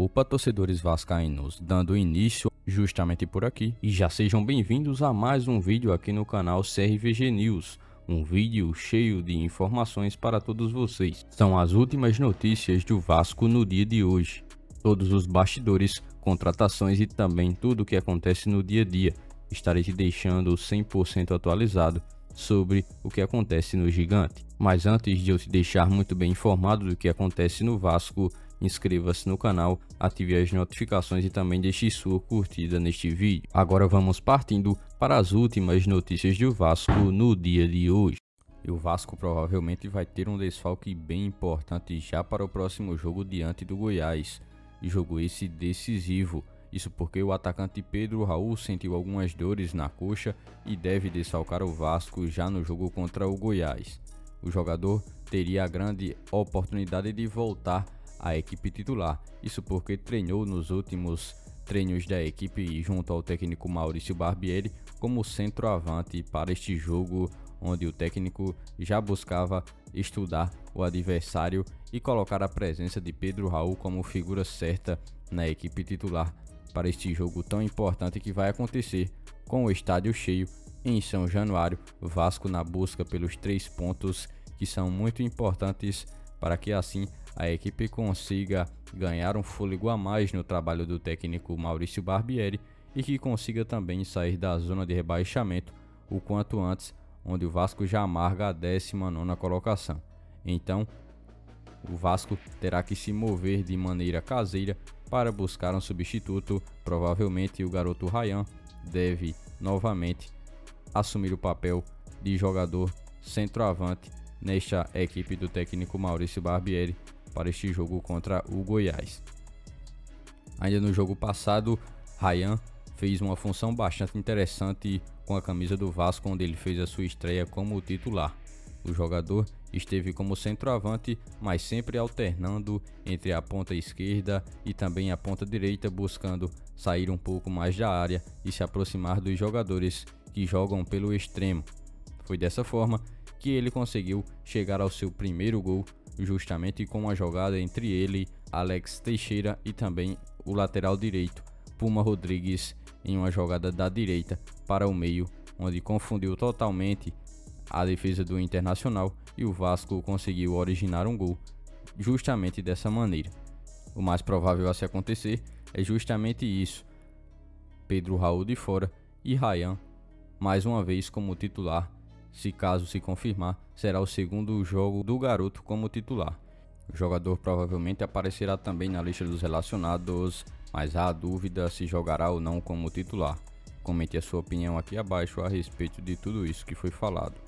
Opa, torcedores vascaínos, dando início justamente por aqui e já sejam bem-vindos a mais um vídeo aqui no canal CRVG News, um vídeo cheio de informações para todos vocês. São as últimas notícias do Vasco no dia de hoje, todos os bastidores, contratações e também tudo o que acontece no dia a dia. Estarei te deixando 100% atualizado sobre o que acontece no Gigante. Mas antes de eu te deixar muito bem informado do que acontece no Vasco, inscreva-se no canal, ative as notificações e também deixe sua curtida neste vídeo. Agora vamos partindo para as últimas notícias do Vasco no dia de hoje. E o Vasco provavelmente vai ter um desfalque bem importante já para o próximo jogo diante do Goiás. Jogo esse decisivo. Isso porque o atacante Pedro Raul sentiu algumas dores na coxa e deve desfalcar o Vasco já no jogo contra o Goiás. O jogador teria a grande oportunidade de voltar à equipe titular, isso porque treinou nos últimos treinos da equipe junto ao técnico Maurício Barbieri como centroavante para este jogo, onde o técnico já buscava estudar o adversário e colocar a presença de Pedro Raul como figura certa na equipe titular para este jogo tão importante que vai acontecer com o estádio cheio em São Januário. Vasco na busca pelos 3 pontos que são muito importantes para que assim a equipe consiga ganhar um fôlego a mais no trabalho do técnico Maurício Barbieri e que consiga também sair da zona de rebaixamento o quanto antes, onde o Vasco já amarga a 19ª colocação. Então, o Vasco terá que se mover de maneira caseira para buscar um substituto. Provavelmente o garoto Ryan deve novamente assumir o papel de jogador centroavante nesta equipe do técnico Maurício Barbieri para este jogo contra o Goiás. Ainda no jogo passado, Ryan fez uma função bastante interessante com a camisa do Vasco, onde ele fez a sua estreia como titular. O jogador esteve como centroavante, mas sempre alternando entre a ponta esquerda e também a ponta direita, buscando sair um pouco mais da área e se aproximar dos jogadores que jogam pelo extremo. Foi dessa forma que ele conseguiu chegar ao seu primeiro gol, justamente com uma jogada entre ele, Alex Teixeira e também o lateral direito, Puma Rodrigues, em uma jogada da direita para o meio, onde confundiu totalmente a defesa do Internacional e o Vasco conseguiu originar um gol justamente dessa maneira. O mais provável a se acontecer é justamente isso: Pedro Raul de fora e Ryan mais uma vez como titular. Se caso se confirmar, será o segundo jogo do garoto como titular. O jogador provavelmente aparecerá também na lista dos relacionados, mas há dúvida se jogará ou não como titular. Comente a sua opinião aqui abaixo a respeito de tudo isso que foi falado.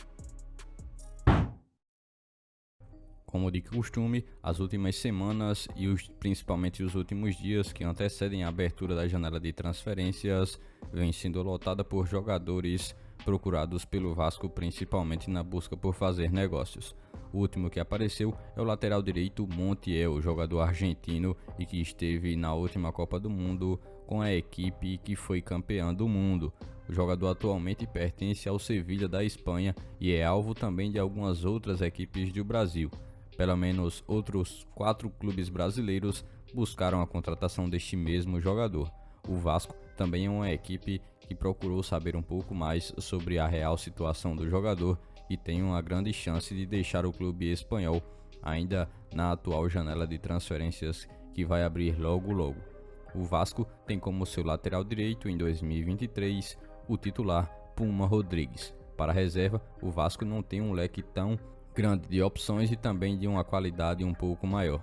Como de costume, as últimas semanas e principalmente os últimos dias que antecedem a abertura da janela de transferências vem sendo lotada por jogadores procurados pelo Vasco, principalmente na busca por fazer negócios. O último que apareceu é o lateral direito Montiel, jogador argentino e que esteve na última Copa do Mundo com a equipe que foi campeã do mundo. O jogador atualmente pertence ao Sevilha da Espanha e é alvo também de algumas outras equipes do Brasil. Pelo menos outros 4 clubes brasileiros buscaram a contratação deste mesmo jogador. O Vasco também é uma equipe que procurou saber um pouco mais sobre a real situação do jogador e tem uma grande chance de deixar o clube espanhol ainda na atual janela de transferências que vai abrir logo logo. O Vasco tem como seu lateral direito em 2023 o titular Puma Rodrigues. Para a reserva, o Vasco não tem um leque tão grande de opções e também de uma qualidade um pouco maior.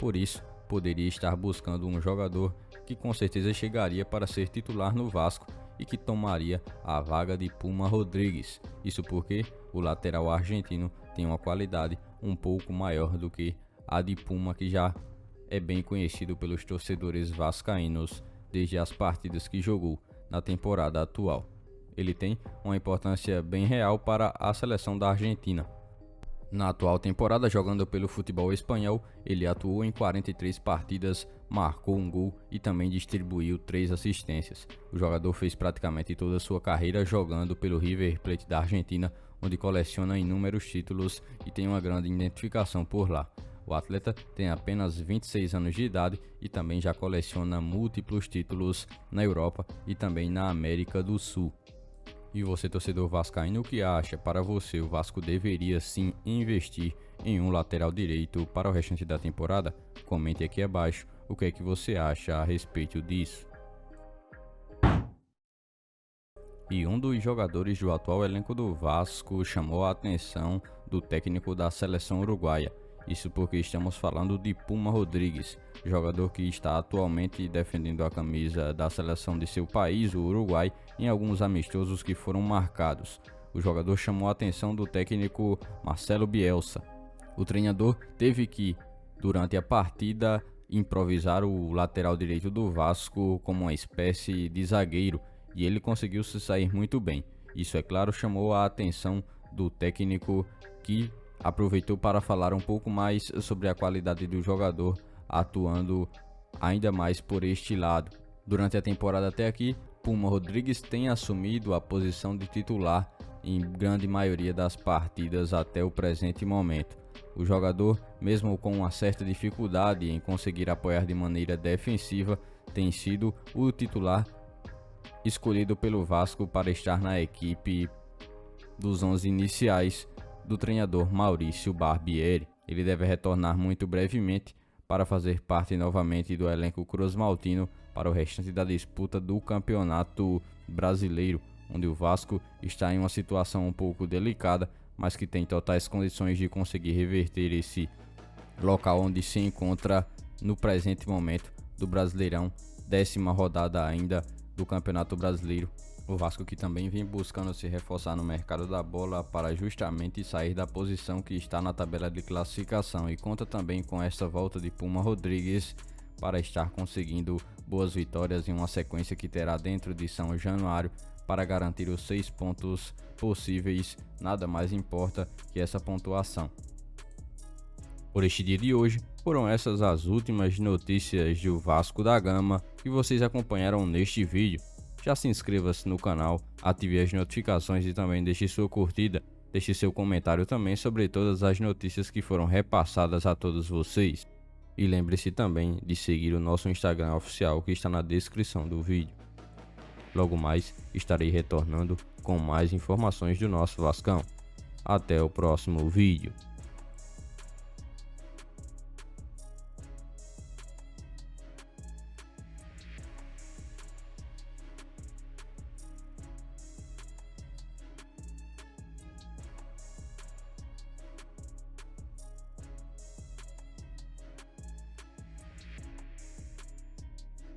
Por isso, poderia estar buscando um jogador que com certeza chegaria para ser titular no Vasco e que tomaria a vaga de Puma Rodrigues. Isso porque o lateral argentino tem uma qualidade um pouco maior do que a de Puma, que já é bem conhecido pelos torcedores vascaínos desde as partidas que jogou na temporada atual. Ele tem uma importância bem real para a seleção da Argentina. Na atual temporada, jogando pelo futebol espanhol, ele atuou em 43 partidas, marcou um gol e também distribuiu 3 assistências. O jogador fez praticamente toda a sua carreira jogando pelo River Plate da Argentina, onde coleciona inúmeros títulos e tem uma grande identificação por lá. O atleta tem apenas 26 anos de idade e também já coleciona múltiplos títulos na Europa e também na América do Sul. E você, torcedor vascaíno, o que acha? Para você, o Vasco deveria sim investir em um lateral direito para o restante da temporada? Comente aqui abaixo o que é que você acha a respeito disso. E um dos jogadores do atual elenco do Vasco chamou a atenção do técnico da seleção uruguaia. Isso porque estamos falando de Puma Rodrigues, jogador que está atualmente defendendo a camisa da seleção de seu país, o Uruguai, em alguns amistosos que foram marcados. O jogador chamou a atenção do técnico Marcelo Bielsa. O treinador teve que, durante a partida, improvisar o lateral direito do Vasco como uma espécie de zagueiro, e ele conseguiu se sair muito bem. Isso, é claro, chamou a atenção do técnico, que aproveitou para falar um pouco mais sobre a qualidade do jogador, atuando ainda mais por este lado. Durante a temporada até aqui, Puma Rodrigues tem assumido a posição de titular em grande maioria das partidas até o presente momento. O jogador, mesmo com uma certa dificuldade em conseguir apoiar de maneira defensiva, tem sido o titular escolhido pelo Vasco para estar na equipe dos 11 iniciais do treinador Maurício Barbieri. Ele deve retornar muito brevemente para fazer parte novamente do elenco cruzmaltino para o restante da disputa do Campeonato Brasileiro, onde o Vasco está em uma situação um pouco delicada, mas que tem totais condições de conseguir reverter esse local onde se encontra no presente momento do Brasileirão, 10ª rodada ainda do Campeonato Brasileiro. O Vasco, que também vem buscando se reforçar no mercado da bola para justamente sair da posição que está na tabela de classificação, e conta também com esta volta de Puma Rodrigues para estar conseguindo boas vitórias em uma sequência que terá dentro de São Januário para garantir os 6 pontos possíveis. Nada mais importa que essa pontuação. Por este dia de hoje, foram essas as últimas notícias do Vasco da Gama que vocês acompanharam neste vídeo. Já se inscreva-se no canal, ative as notificações e também deixe sua curtida. Deixe seu comentário também sobre todas as notícias que foram repassadas a todos vocês. E lembre-se também de seguir o nosso Instagram oficial, que está na descrição do vídeo. Logo mais estarei retornando com mais informações do nosso Vascão. Até o próximo vídeo.